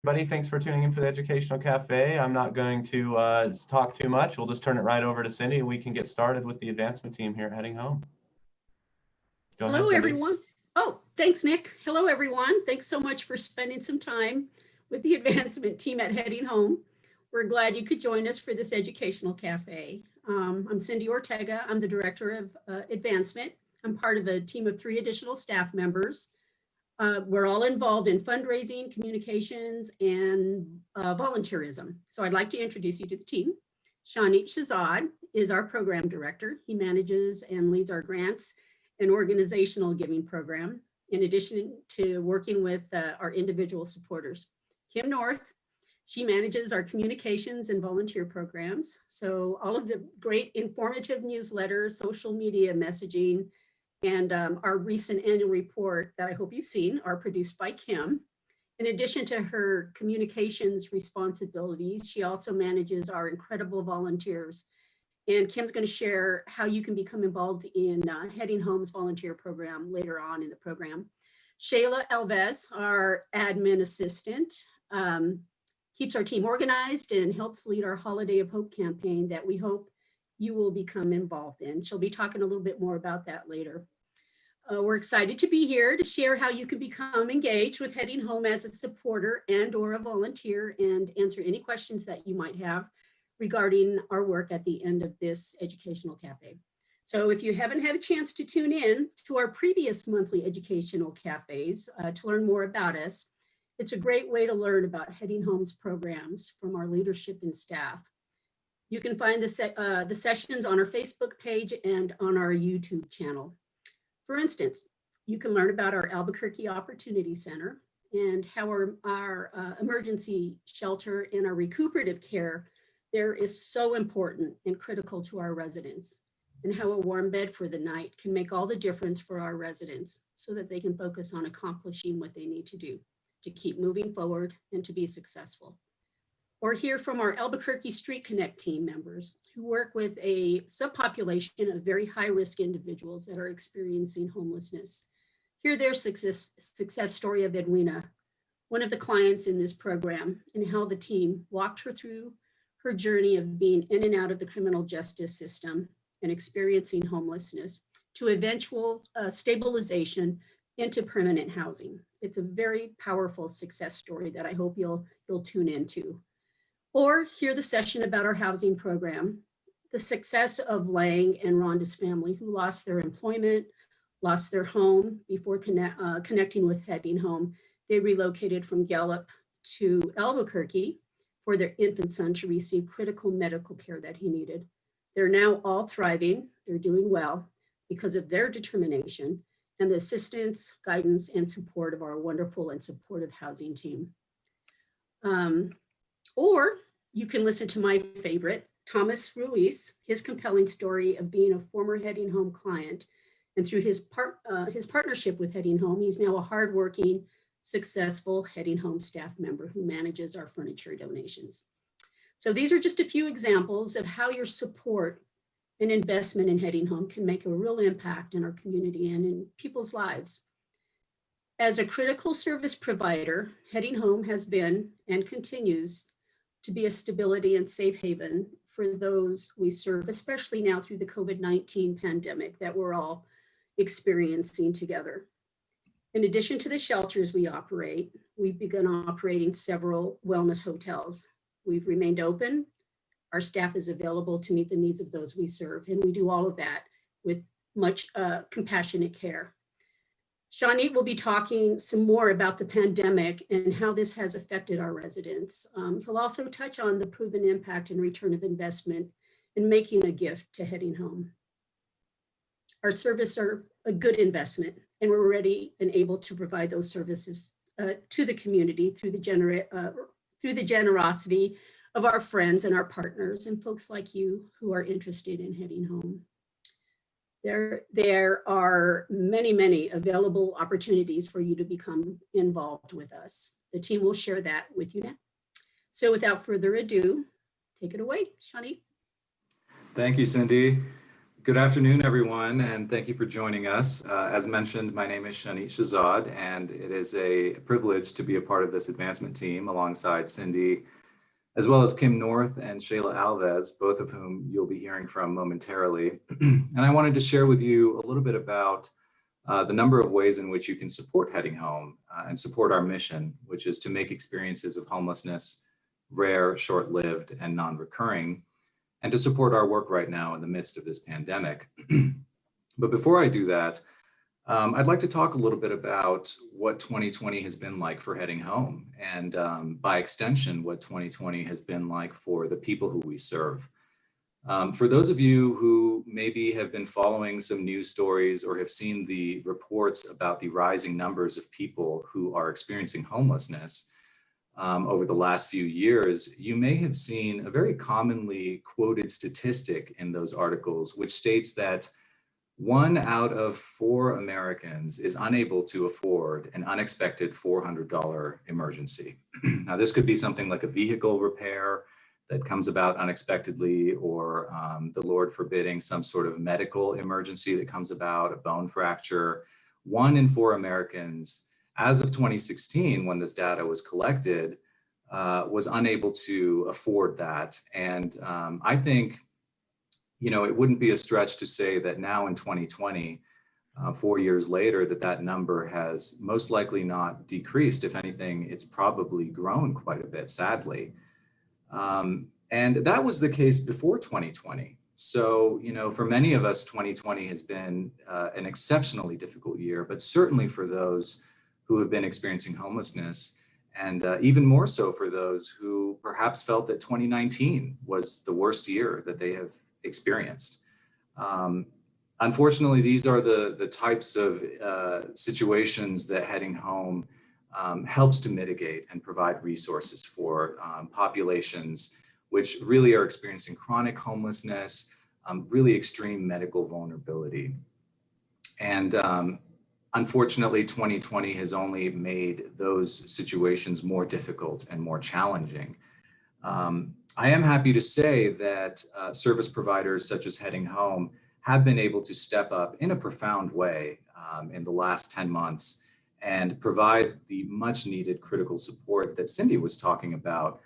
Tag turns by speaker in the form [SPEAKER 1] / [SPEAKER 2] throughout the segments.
[SPEAKER 1] Everybody, thanks for tuning in for the Educational Cafe. I'm not going to talk too much. We'll just turn it right over to Cindy and we can get started with the advancement team here at Heading Home.
[SPEAKER 2] Go ahead, Cindy. Everyone. Oh, thanks, Nick. Hello, everyone. Thanks so much for spending some time with the advancement team at Heading Home. We're glad you could join us for this Educational Cafe. I'm Cindy Ortega. I'm the Director of Advancement. I'm part of a team of 3 additional staff members. We're all involved in fundraising, communications, and volunteerism. So I'd like to introduce you to the team. Shani Shahzad is our program director. He manages and leads our grants and organizational giving program, in addition to working with our individual supporters. Kim North, she manages our communications and volunteer programs. So all of the great informative newsletters, social media messaging, and our recent annual report that I hope you've seen are produced by Kim. In addition to her communications responsibilities, she also manages our incredible volunteers. And Kim's going to share how you can become involved in Heading Home's volunteer program later on in the program. Shayla Alves, our admin assistant, keeps our team organized and helps lead our Holiday of Hope campaign that we hope you will become involved in. She'll be talking a little bit more about that later. We're excited to be here to share how you can become engaged with Heading Home as a supporter and or a volunteer and answer any questions that you might have regarding our work at the end of this Educational Cafe. So if you haven't had a chance to tune in to our previous monthly Educational Cafes to learn more about us, it's a great way to learn about Heading Home's programs from our leadership and staff. You can find the sessions on our Facebook page and on our YouTube channel. For instance, you can learn about our Albuquerque Opportunity Center and how our emergency shelter and our recuperative care there is so important and critical to our residents, and how a warm bed for the night can make all the difference for our residents so that they can focus on accomplishing what they need to do to keep moving forward and to be successful. Or hear from our Albuquerque Street Connect team members who work with a subpopulation of very high-risk individuals that are experiencing homelessness. Hear their success story of Edwina, one of the clients in this program, and how the team walked her through her journey of being in and out of the criminal justice system and experiencing homelessness to eventual stabilization into permanent housing. It's a very powerful success story that I hope you'll tune into. Or hear the session about our housing program, the success of Lang and Rhonda's family who lost their employment, lost their home before connecting with Heading Home. They relocated from Gallup to Albuquerque for their infant son to receive critical medical care that he needed. They're now all thriving, they're doing well because of their determination and the assistance, guidance, and support of our wonderful and supportive housing team. Or you can listen to my favorite, Thomas Ruiz, his compelling story of being a former Heading Home client. And through his partnership with Heading Home, he's now a hardworking, successful Heading Home staff member who manages our furniture donations. So these are just a few examples of how your support and investment in Heading Home can make a real impact in our community and in people's lives. As a critical service provider, Heading Home has been and continues to be a stability and safe haven for those we serve, especially now through the COVID-19 pandemic that we're all experiencing together. In addition to the shelters we operate, we've begun operating several wellness hotels. We've remained open. Our staff is available to meet the needs of those we serve, and we do all of that with much compassionate care. Shani will be talking some more about the pandemic and how this has affected our residents. He'll also touch on the proven impact and return of investment in making a gift to Heading Home. Our services are a good investment, and we're ready and able to provide those services to the community through the generosity of our friends and our partners and folks like you who are interested in Heading Home. There are many, many available opportunities for you to become involved with us. The team will share that with you now. So without further ado, take it away, Shani.
[SPEAKER 3] Thank you, Cindy. Good afternoon, everyone, and thank you for joining us. As mentioned, my name is Shanit Shahzad, and it is a privilege to be a part of this advancement team alongside Cindy, as well as Kim North and Shayla Alves, both of whom you'll be hearing from momentarily. And I wanted to share with you a little bit about the number of ways in which you can support Heading Home and support our mission, which is to make experiences of homelessness rare, short-lived, and non-recurring, and to support our work right now in the midst of this pandemic. But before I do that, I'd like to talk a little bit about what 2020 has been like for Heading Home, and by extension, what 2020 has been like for the people who we serve. For those of you who maybe have been following some news stories or have seen the reports about the rising numbers of people who are experiencing homelessness over the last few years, you may have seen a very commonly quoted statistic in those articles, which states that 1 out of 4 Americans is unable to afford an unexpected $400 emergency. Now, this could be something like a vehicle repair that comes about unexpectedly, or the Lord forbidding, some sort of medical emergency that comes about, a bone fracture. 1 in 4 Americans, as of 2016, when this data was collected, was unable to afford that. And I think, it wouldn't be a stretch to say that now in 2020, 4 years later, that number has most likely not decreased. If anything, it's probably grown quite a bit, sadly. And that was the case before 2020. So, for many of us, 2020 has been an exceptionally difficult year, but certainly for those who have been experiencing homelessness, and even more so for those who perhaps felt that 2019 was the worst year that they have experienced. Unfortunately, these are the types of situations that Heading Home helps to mitigate and provide resources for populations which really are experiencing chronic homelessness, really extreme medical vulnerability. And unfortunately, 2020 has only made those situations more difficult and more challenging. I am happy to say that service providers such as Heading Home have been able to step up in a profound way in the last 10 months and provide the much needed critical support that Cindy was talking about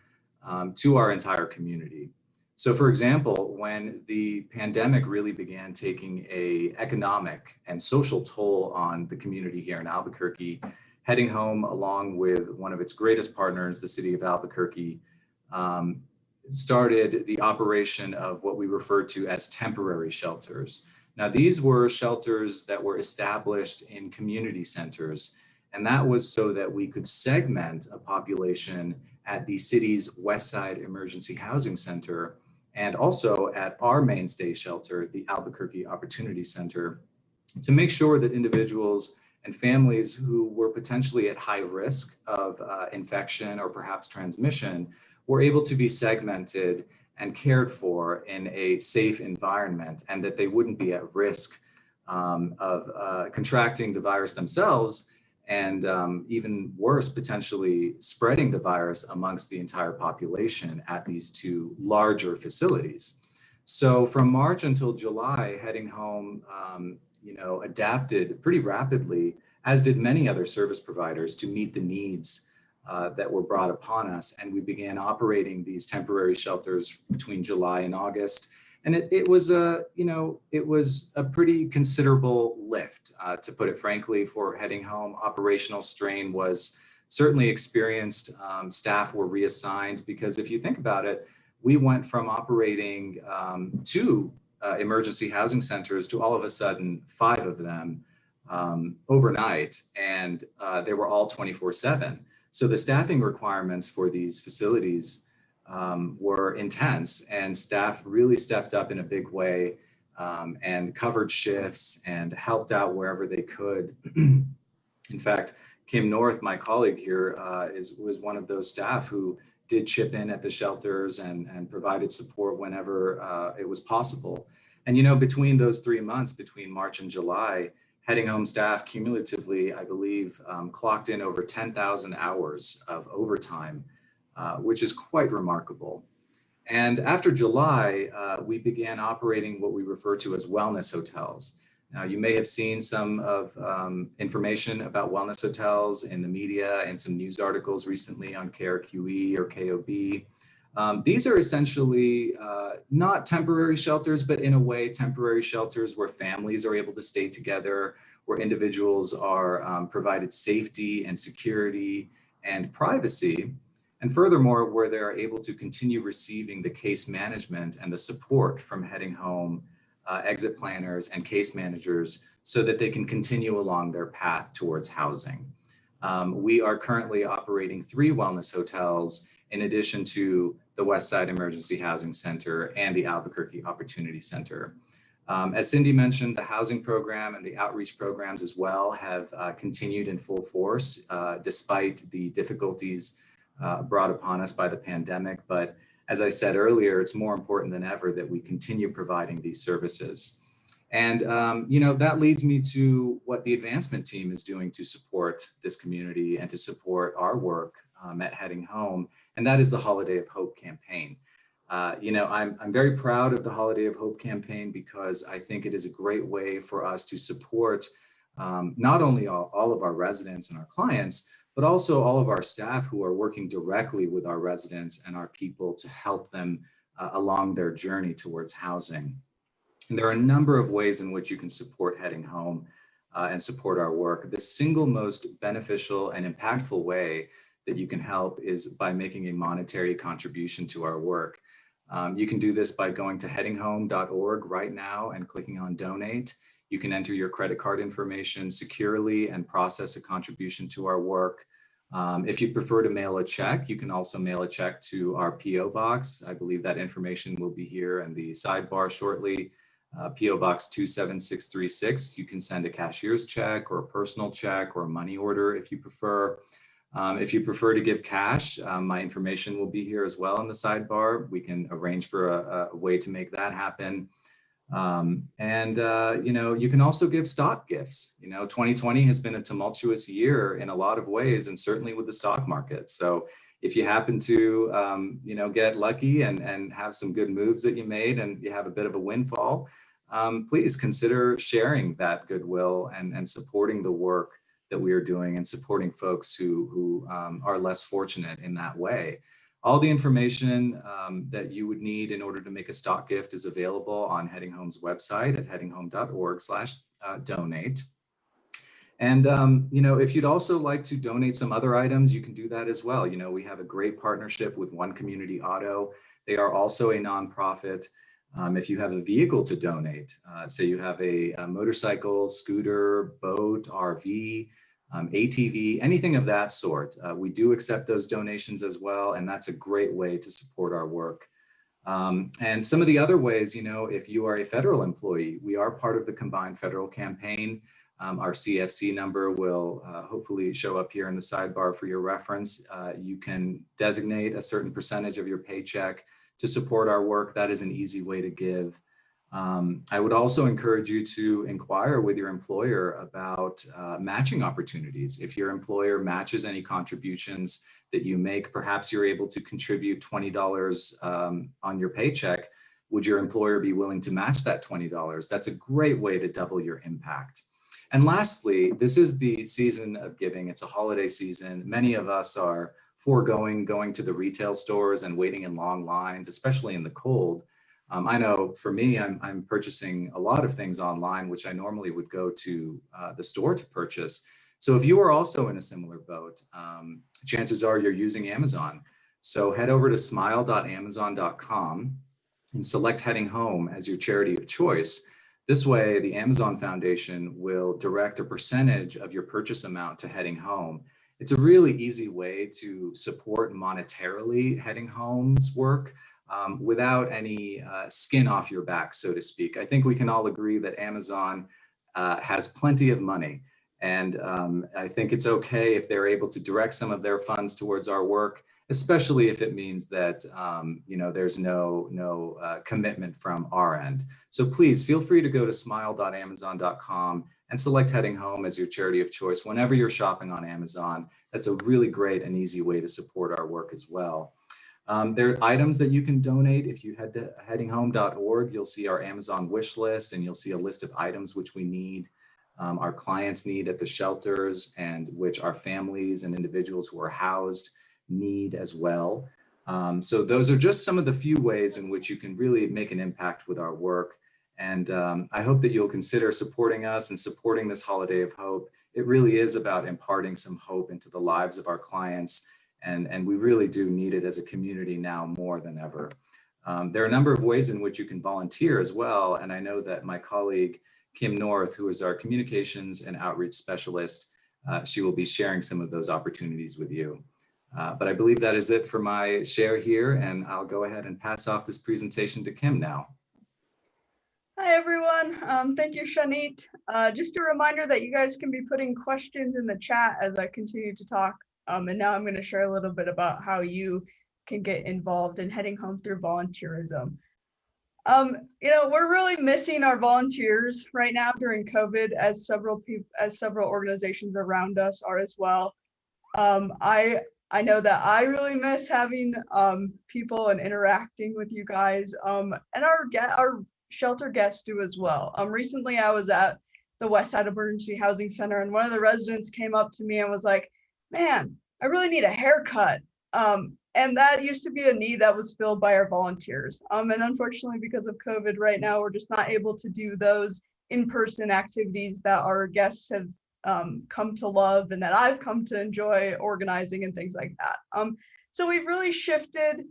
[SPEAKER 3] to our entire community. So for example, when the pandemic really began taking an economic and social toll on the community here in Albuquerque, Heading Home, along with one of its greatest partners, the city of Albuquerque, started the operation of what we refer to as temporary shelters. Now, these were shelters that were established in community centers, and that was so that we could segment a population at the city's West Side Emergency Housing Center, and also at our mainstay shelter, the Albuquerque Opportunity Center, to make sure that individuals and families who were potentially at high risk of infection or perhaps transmission were able to be segmented and cared for in a safe environment, and that they wouldn't be at risk of contracting the virus themselves, and even worse, potentially spreading the virus amongst the entire population at these two larger facilities. So from March until July, Heading Home, adapted pretty rapidly, as did many other service providers, to meet the needs that were brought upon us. And we began operating these temporary shelters between July and August. And it was a pretty considerable lift, to put it frankly, for Heading Home. Operational strain was certainly experienced. Staff were reassigned, because if you think about it, we went from operating 2 emergency housing centers to all of a sudden 5 of them overnight, and they were all 24/7. So the staffing requirements for these facilities were intense, and staff really stepped up in a big way and covered shifts and helped out wherever they could. In fact, Kim North, my colleague here, was one of those staff who did chip in at the shelters and provided support whenever it was possible. And between those 3 months, between March and July, Heading Home staff cumulatively, I believe, clocked in over 10,000 hours of overtime, which is quite remarkable. And after July, we began operating what we refer to as wellness hotels. Now, you may have seen some of information about wellness hotels in the media and some news articles recently on KRQE or KOB. These are essentially not temporary shelters, but in a way, temporary shelters where families are able to stay together, where individuals are provided safety and security and privacy. And furthermore, where they're able to continue receiving the case management and the support from Heading Home exit planners and case managers so that they can continue along their path towards housing. We are currently operating 3 wellness hotels in addition to the Westside Emergency Housing Center and the Albuquerque Opportunity Center. As Cindy mentioned, the housing program and the outreach programs as well have continued in full force despite the difficulties brought upon us by the pandemic. But as I said earlier, it's more important than ever that we continue providing these services. And, that leads me to what the advancement team is doing to support this community and to support our work at Heading Home. And that is the Holiday of Hope campaign. I'm very proud of the Holiday of Hope campaign because I think it is a great way for us to support not only all of our residents and our clients, but also all of our staff who are working directly with our residents and our people to help them along their journey towards housing. And there are a number of ways in which you can support Heading Home and support our work. The single most beneficial and impactful way that you can help is by making a monetary contribution to our work. You can do this by going to headinghome.org right now and clicking on donate. You can enter your credit card information securely and process a contribution to our work. If you prefer to mail a check, you can also mail a check to our PO box. I believe that information will be here in the sidebar shortly. PO Box 27636. You can send a cashier's check or a personal check or a money order if you prefer. If you prefer to give cash, my information will be here as well in the sidebar. We can arrange for a way to make that happen. You can also give stock gifts. 2020 has been a tumultuous year in a lot of ways, and certainly with the stock market. So if you happen to, get lucky and have some good moves that you made and you have a bit of a windfall, please consider sharing that goodwill and supporting the work that we are doing and supporting folks who are less fortunate in that way. All the information that you would need in order to make a stock gift is available on Heading Home's website at headinghome.org/donate. And, if you'd also like to donate some other items, you can do that as well. We have a great partnership with One Community Auto. They are also a nonprofit. If you have a vehicle to donate, say you have a motorcycle, scooter, boat, RV, ATV, anything of that sort. We do accept those donations as well, and that's a great way to support our work. And some of the other ways, if you are a federal employee, we are part of the Combined Federal Campaign. Our CFC number will hopefully show up here in the sidebar for your reference. You can designate a certain percentage of your paycheck to support our work. That is an easy way to give. I would also encourage you to inquire with your employer about matching opportunities. If your employer matches any contributions that you make, perhaps you're able to contribute $20 on your paycheck. Would your employer be willing to match that $20? That's a great way to double your impact. And lastly, this is the season of giving. It's a holiday season. Many of us are foregoing going to the retail stores and waiting in long lines, especially in the cold. I know for me, I'm purchasing a lot of things online, which I normally would go to the store to purchase. So if you are also in a similar boat, chances are you're using Amazon. So head over to smile.amazon.com and select Heading Home as your charity of choice. This way, the Amazon Foundation will direct a percentage of your purchase amount to Heading Home. It's a really easy way to support monetarily Heading Home's work without any skin off your back, so to speak. I think we can all agree that Amazon has plenty of money. And I think it's okay if they're able to direct some of their funds towards our work, especially if it means that there's no commitment from our end. So please feel free to go to smile.amazon.com and select Heading Home as your charity of choice whenever you're shopping on Amazon. That's a really great and easy way to support our work as well. There are items that you can donate. If you head to headinghome.org, you'll see our Amazon wish list, and you'll see a list of items which we need, our clients need at the shelters, and which our families and individuals who are housed need as well. So those are just some of the few ways in which you can really make an impact with our work. And I hope that you'll consider supporting us and supporting this Holiday of Hope. It really is about imparting some hope into the lives of our clients. And we really do need it as a community now more than ever. There are a number of ways in which you can volunteer as well. And I know that my colleague, Kim North, who is our communications and outreach specialist, she will be sharing some of those opportunities with you. But I believe that is it for my share here, and I'll go ahead and pass off this presentation to Kim now.
[SPEAKER 4] Hi, everyone. Thank you, Shanit. Just a reminder that you guys can be putting questions in the chat as I continue to talk. And now I'm going to share a little bit about how you can get involved in Heading Home through volunteerism. We're really missing our volunteers right now during COVID, as several organizations around us are as well. I know that I really miss having people and interacting with you guys, and our shelter guests do as well. Recently I was at the West Side Emergency Housing Center, and one of the residents came up to me and was like, "Man, I really need a haircut." And that used to be a need that was filled by our volunteers. And unfortunately, because of COVID right now, we're just not able to do those in-person activities that our guests have come to love and that I've come to enjoy organizing and things like that. So we've really shifted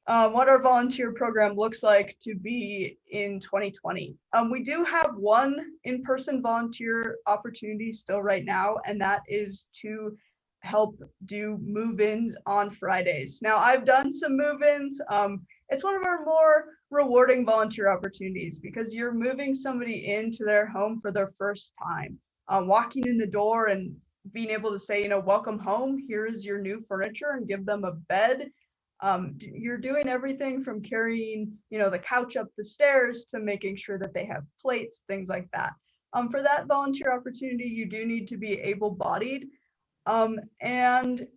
[SPEAKER 4] what our volunteer program looks like to be in 2020. We do have one in-person volunteer opportunity still right now, and that is to help do move-ins on Fridays. Now, I've done some move-ins. It's one of our more rewarding volunteer opportunities because you're moving somebody into their home for their first time. Walking in the door and being able to say, welcome home, here's your new furniture, and give them a bed. You're doing everything from carrying, the couch up the stairs to making sure that they have plates, things like that. For that volunteer opportunity, you do need to be able-bodied. And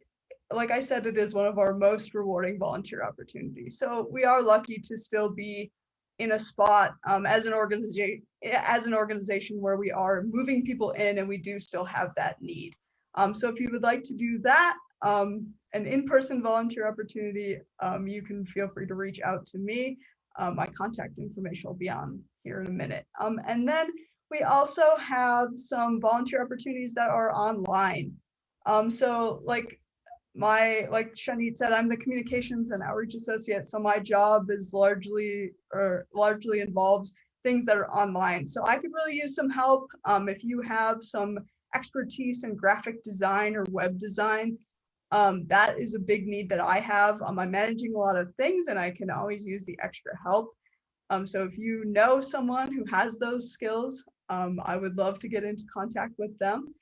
[SPEAKER 4] like I said, it is one of our most rewarding volunteer opportunities. So we are lucky to still be in a spot as an organization where we are moving people in, and we do still have that need. So if you would like to do that, an in-person volunteer opportunity, you can feel free to reach out to me. My contact information will be on here in a minute. And then we also have some volunteer opportunities that are online. So like Shanit said, I'm the communications and outreach associate. So my job is largely involves things that are online. So I could really use some help. If you have some expertise in graphic design or web design, that is a big need that I have. I'm managing a lot of things, and I can always use the extra help. So if you know someone who has those skills, I would love to get into contact with them.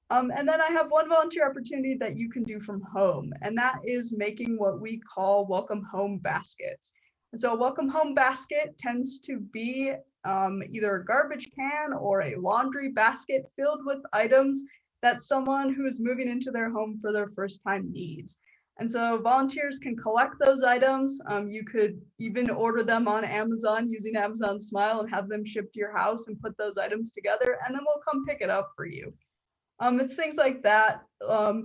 [SPEAKER 4] And then I have one volunteer opportunity that you can do from home, and that is making what we call welcome home baskets. And so a welcome home basket tends to be either a garbage can or a laundry basket filled with items that someone who is moving into their home for their first time needs. And so volunteers can collect those items. You could even order them on Amazon using Amazon Smile and have them shipped to your house and put those items together, and then we'll come pick it up for you. It's things like that,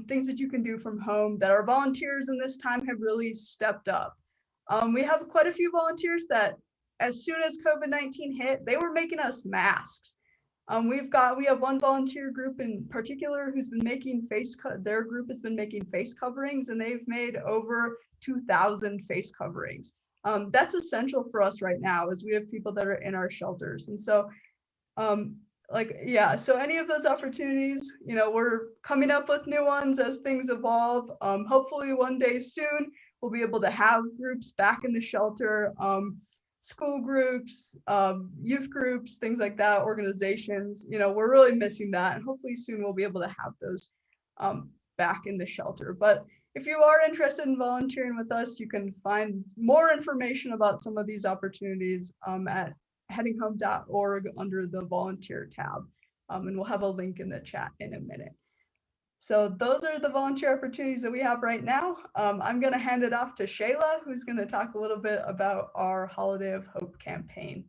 [SPEAKER 4] things that you can do from home that our volunteers in this time have really stepped up. We have quite a few volunteers that as soon as COVID-19 hit, they were making us masks. We have one volunteer group in particular who's been making their group has been making face coverings, and they've made over 2,000 face coverings. That's essential for us right now as we have people that are in our shelters. And so so any of those opportunities, we're coming up with new ones as things evolve. Hopefully one day soon, we'll be able to have groups back in the shelter, school groups, youth groups, things like that, organizations. We're really missing that. And hopefully soon we'll be able to have those back in the shelter. But if you are interested in volunteering with us, you can find more information about some of these opportunities at headinghome.org under the volunteer tab. And we'll have a link in the chat in a minute. So those are the volunteer opportunities that we have right now. I'm going to hand it off to Shayla, who's going to talk a little bit about our Holiday of Hope campaign.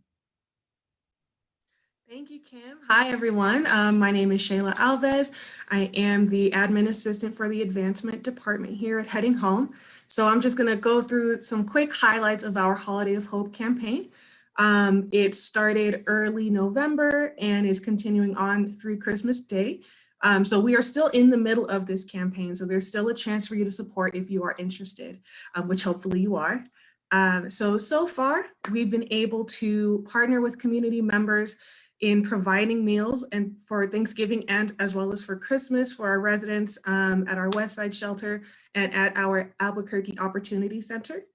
[SPEAKER 5] Thank you, Kim. Hi, everyone. My name is Shayla Alves. I am the admin assistant for the advancement department here at Heading Home. So I'm just going to go through some quick highlights of our Holiday of Hope campaign. It started early November and is continuing on through Christmas Day. So we are still in the middle of this campaign. So there's still a chance for you to support if you are interested, which hopefully you are. So far, we've been able to partner with community members in providing meals and for Thanksgiving and as well as for Christmas for our residents at our West Side shelter and at our Albuquerque Opportunity Center.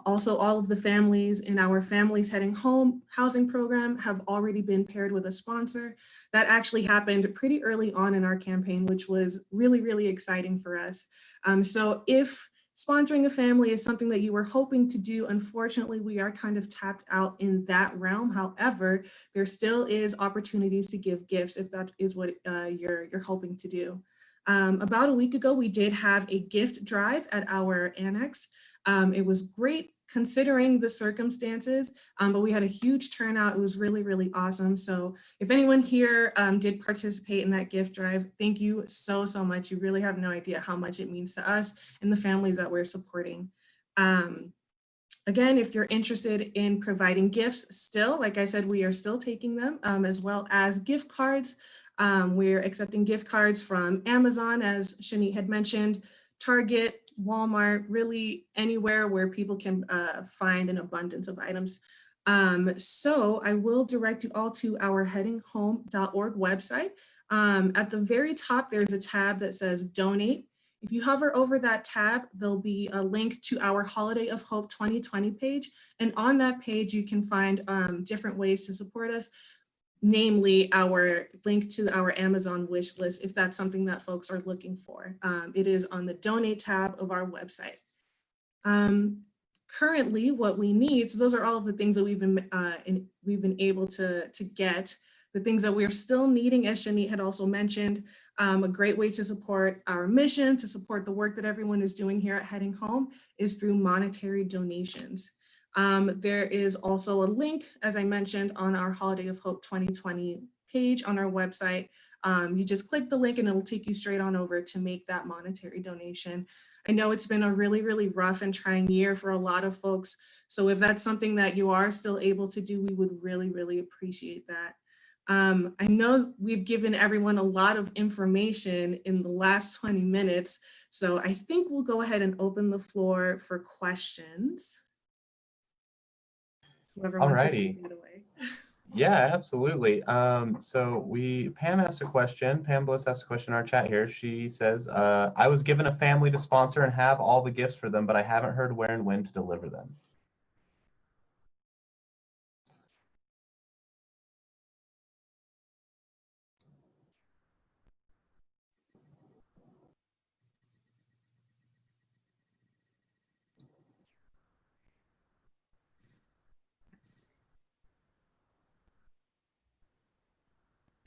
[SPEAKER 5] Also, all of the families in our Families Heading Home housing program have already been paired with a sponsor. That actually happened pretty early on in our campaign, which was really, really exciting for us. So if sponsoring a family is something that you were hoping to do, unfortunately, we are kind of tapped out in that realm. However, there still is opportunities to give gifts if that is what you're hoping to do. About a week ago, we did have a gift drive at our annex. It was great considering the circumstances, but we had a huge turnout. It was really, really awesome. So if anyone here did participate in that gift drive, thank you so much. You really have no idea how much it means to us and the families that we're supporting. Again, if you're interested in providing gifts still, like I said, we are still taking them as well as gift cards. We're accepting gift cards from Amazon, as Shani had mentioned, Target, Walmart, really anywhere where people can find an abundance of items. So I will direct you all to our headinghome.org website. At the very top, there's a tab that says donate. If you hover over that tab, there'll be a link to our Holiday of Hope 2020 page. And on that page, you can find different ways to support us, namely our link to our Amazon wish list, if that's something that folks are looking for. It is on the donate tab of our website. Currently, what we need, so those are all of the things that we've been able to get. The things that we're still needing, as Shani had also mentioned, a great way to support our mission, to support the work that everyone is doing here at Heading Home, is through monetary donations. There is also a link, as I mentioned, on our Holiday of Hope 2020 page on our website. You just click the link and it'll take you straight on over to make that monetary donation. I know it's been a really, really rough and trying year for a lot of folks. So if that's something that you are still able to do, we would really, really appreciate that. I know we've given everyone a lot of information in the last 20 minutes. So I think we'll go ahead and open the floor for questions. Whoever wants to take that away.
[SPEAKER 1] Yeah, absolutely. So Pam asked a question. Pam Bliss asked a question in our chat here. She says, I was given a family to sponsor and have all the gifts for them, but I haven't heard where and when to deliver them.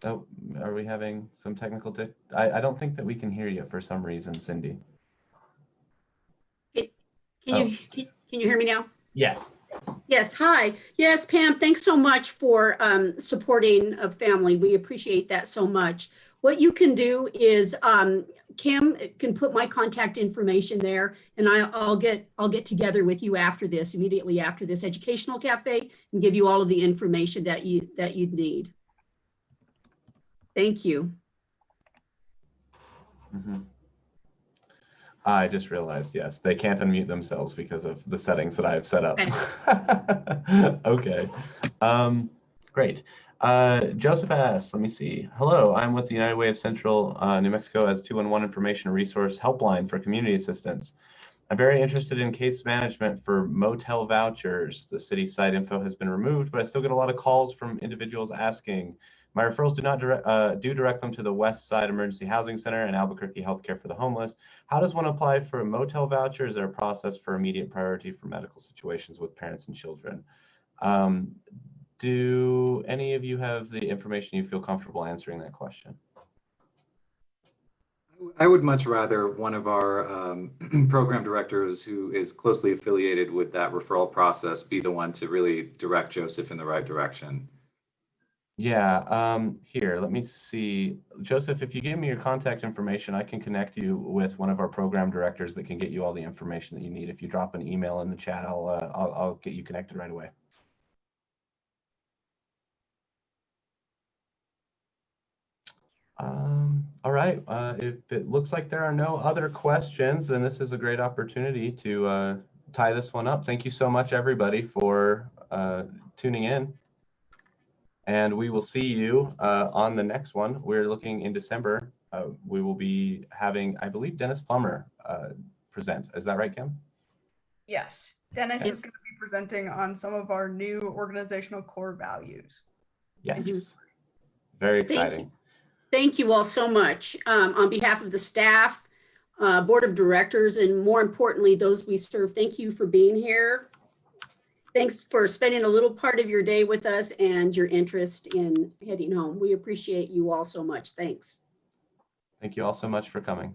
[SPEAKER 1] Oh, are we having some technical I don't think that we can hear you for some reason, Cindy.
[SPEAKER 2] Can you hear me now?
[SPEAKER 1] Yes.
[SPEAKER 2] Yes, hi. Yes, Pam, thanks so much for supporting a family. We appreciate that so much. What you can do is Kim can put my contact information there, and I'll get together with you after this, immediately after this educational cafe, and give you all of the information that you'd need. Thank you.
[SPEAKER 1] Mm-hmm. I just realized, yes, they can't unmute themselves because of the settings that I have set up. Okay. Great. Joseph asks, let me see. Hello, I'm with the United Way of Central New Mexico as 211 Information Resource Helpline for Community Assistance. I'm very interested in case management for motel vouchers. The city site info has been removed, but I still get a lot of calls from individuals asking. My referrals do direct them to the West Side Emergency Housing Center and Albuquerque Healthcare for the Homeless. How does one apply for a motel voucher? Is there a process for immediate priority for medical situations with parents and children? Do any of you have the information you feel comfortable answering that question?
[SPEAKER 3] I would much rather one of our program directors who is closely affiliated with that referral process be the one to really direct Joseph in the right direction.
[SPEAKER 1] Yeah, here, let me see. Joseph, if you give me your contact information, I can connect you with one of our program directors that can get you all the information that you need. If you drop an email in the chat, I'll get you connected right away. All right, if it looks like there are no other questions, then this is a great opportunity to tie this one up. Thank you so much, everybody, for tuning in. And we will see you on the next one. We're looking in December. We will be having, I believe, Dennis Plummer present. Is that right, Kim?
[SPEAKER 4] Yes, Dennis is going to be presenting on some of our new organizational core values.
[SPEAKER 1] Yes, very exciting.
[SPEAKER 2] Thank you all so much. On behalf of the staff, board of directors, and more importantly, those we serve, thank you for being here. Thanks for spending a little part of your day with us and your interest in heading home. We appreciate you all so much. Thanks.
[SPEAKER 1] Thank you all so much for coming.